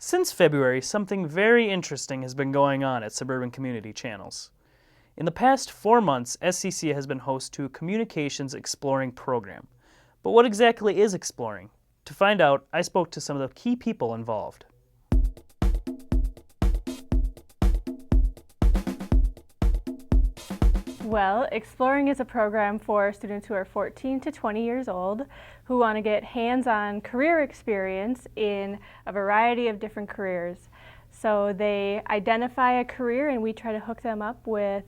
Since February, something very interesting has been going on at Suburban Community Channels. In the past 4 months, SCC has been host to a Communications Exploring program. But what exactly is exploring? To find out, I spoke to some of the key people involved. Well, Exploring is a program for students who are 14 to 20 years old who want to get hands-on career experience in a variety of different careers. So they identify a career and we try to hook them up with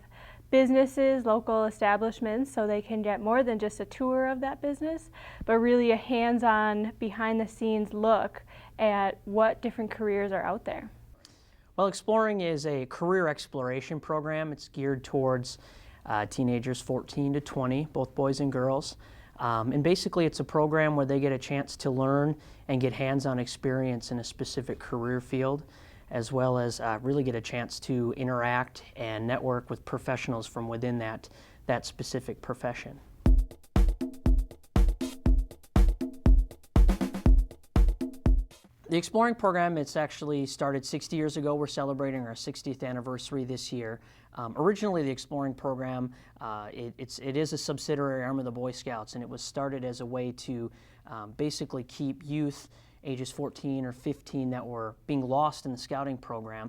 businesses, local establishments, so they can get more than just a tour of that business, but really a hands-on, behind-the-scenes look at what different careers are out there. Well, Exploring is a career exploration program. It's geared towards teenagers 14 to 20, both boys and girls. And basically it's a program where they get a chance to learn and get hands-on experience in a specific career field, as well as really get a chance to interact and network with professionals from within that specific profession. The Exploring program, it's actually started 60 years ago. We're celebrating our 60th anniversary this year. Originally, the Exploring program, it is a subsidiary arm of the Boy Scouts, and it was started as a way to basically keep youth ages 14 or 15 that were being lost in the scouting program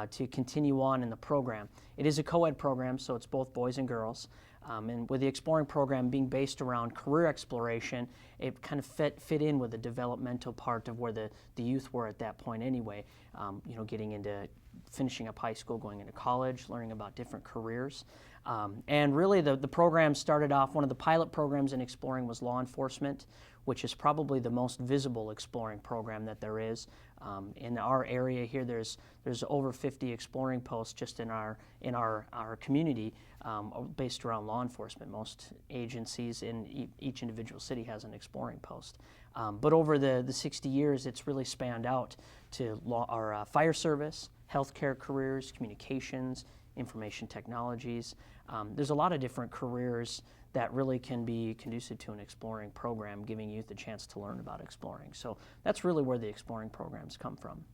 to continue on in the program. It is a co-ed program, so it's both boys and girls. And with the Exploring program being based around career exploration, it kind of fit in with the developmental part of where the youth were at that point anyway. Getting into finishing up high school, going into college, learning about different careers. And really the program started off, one of the pilot programs in Exploring was law enforcement, which is probably the most visible Exploring program that there is. In our area here, there's over 50 Exploring posts just in our community based around law enforcement. Most agencies in each individual city has an Exploring post. But over the 60 years, it's really spanned out to our fire service, healthcare careers, communications, information technologies. There's a lot of different careers that really can be conducive to an Exploring program, giving youth a chance to learn about exploring. So that's really where the Exploring programs come from.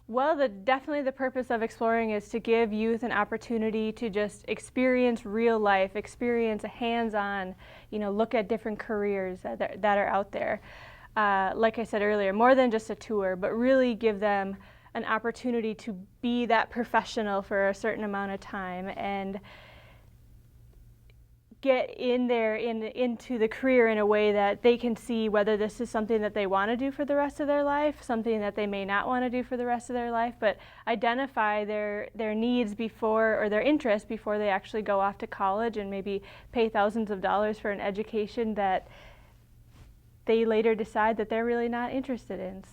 Well, definitely the purpose of Exploring is to give youth an opportunity to just experience real life, experience a hands-on, look at different careers that are out there. Like I said earlier, more than just a tour, but really give them an opportunity to be that professional for a certain amount of time and get in there into the career in a way that they can see whether this is something that they want to do for the rest of their life, something that they may not want to do for the rest of their life, but identify their needs before, or their interests before they actually go off to college and maybe pay thousands of dollars for an education that they later decide that they're really not interested in.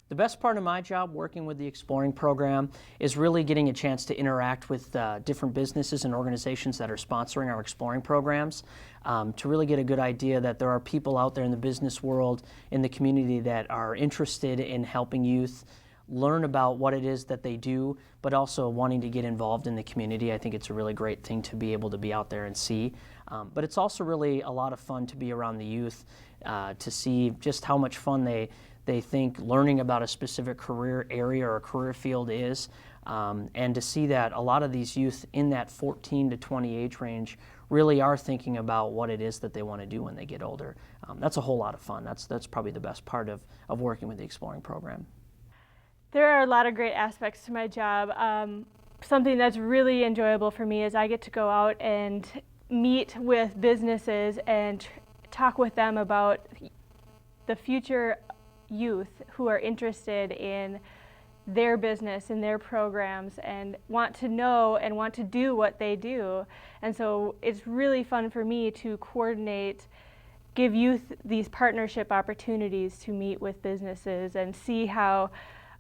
The best part of my job working with the Exploring program is really getting a chance to interact with different businesses and organizations that are sponsoring our Exploring programs, to really get a good idea that there are people out there in the business world, in the community, that are interested in helping youth learn about what it is that they do, but also wanting to get involved in the community. I think it's a really great thing to be able to be out there and see. But it's also really a lot of fun to be around the youth, to see just how much fun they think learning about a specific career area or career field is, and to see that a lot of these youth in that 14 to 20 age range really are thinking about what it is that they want to do when they get older. That's a whole lot of fun. That's probably the best part of working with the Exploring program. There are a lot of great aspects to my job. Something that's really enjoyable for me is I get to go out and meet with businesses and talk with them about the future youth who are interested in their business and their programs and want to know and want to do what they do. And so it's really fun for me to coordinate, give youth these partnership opportunities to meet with businesses and see how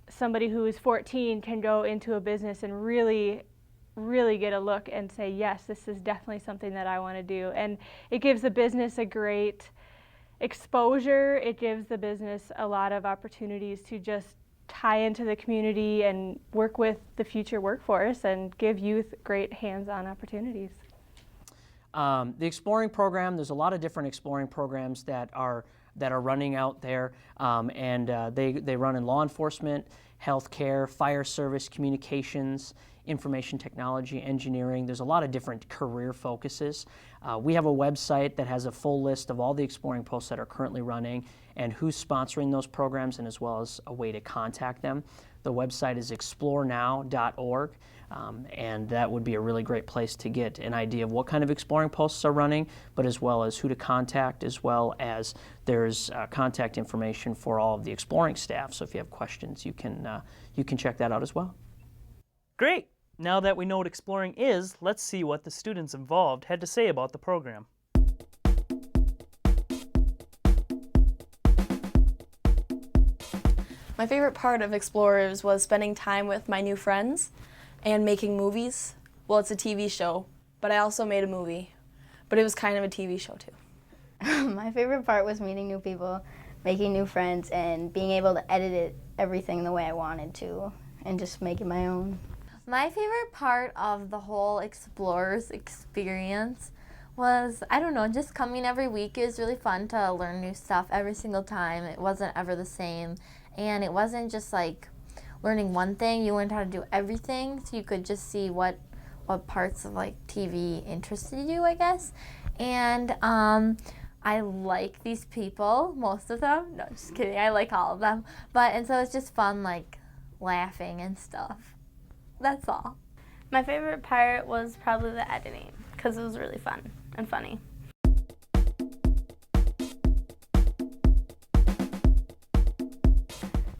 somebody who is 14 can go into a business and really get a look and say, yes, this is definitely something that I want to do. And it gives the business a great exposure. It gives the business a lot of opportunities to just tie into the community and work with the future workforce and give youth great hands-on opportunities. The exploring program, there's a lot of different exploring programs that are running out there, and they run in law enforcement, healthcare, fire service, communications, information technology, engineering. There's a lot of different career focuses. We have a website that has a full list of all the exploring posts that are currently running and who's sponsoring those programs, and as well as a way to contact them. The website is explorenow.org, and that would be a really great place to get an idea of what kind of exploring posts are running, but as well as who to contact, as well as there's contact information for all of the exploring staff. So if you have questions, you can check that out as well. Great! Now that we know what exploring is, let's see what the students involved had to say about the program. My favorite part of Explorers was spending time with my new friends and making movies. Well, it's a TV show, but I also made a movie, but it was kind of a TV show too. My favorite part was meeting new people, making new friends, and being able to edit everything the way I wanted to and just make it my own. My favorite part of the whole Explorers experience was, I don't know, just coming every week. It was really fun to learn new stuff every single time. It wasn't ever the same. And it wasn't just like learning one thing. You learned how to do everything, so you could just see what parts of like TV interested you, I guess. And I like these people, most of them. No, just kidding. I like all of them. And so it's just fun, like laughing and stuff. That's all. My favorite part was probably the editing, because it was really fun and funny.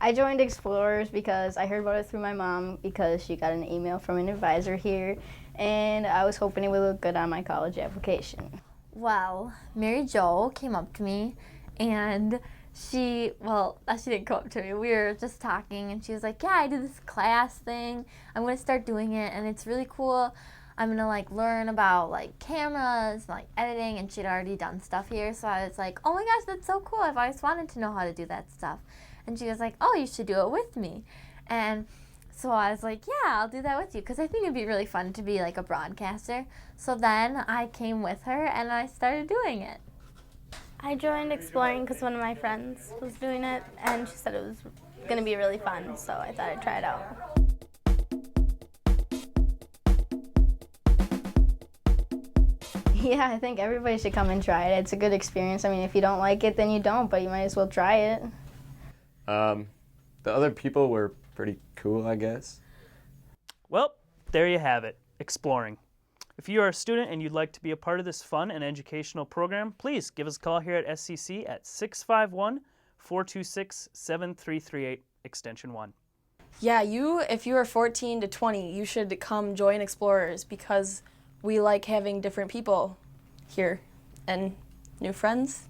I joined Explorers because I heard about it through my mom, because she got an email from an advisor here, and I was hoping it would look good on my college application. Well, Mary Jo came up to me, and she didn't come up to me. We were just talking, and she was like, yeah, I did this class thing. I'm going to start doing it, and it's really cool. I'm going to like learn about like cameras, like editing, and she'd already done stuff here. So I was like, oh my gosh, that's so cool. I've always wanted to know how to do that stuff. And she was like, oh, you should do it with me. And so I was like, yeah, I'll do that with you, because I think it'd be really fun to be like a broadcaster. So then I came with her, and I started doing it. I joined Exploring because one of my friends was doing it, and she said it was going to be really fun, so I thought I'd try it out. Yeah, I think everybody should come and try it. It's a good experience. I mean, if you don't like it, then you don't, but you might as well try it. The other people were pretty cool, I guess. Well, there you have it, exploring. If you are a student and you'd like to be a part of this fun and educational program, please give us a call here at SCC at 651-426-7338, extension 1. Yeah, if you are 14 to 20, you should come join Explorers, because we like having different people here and new friends.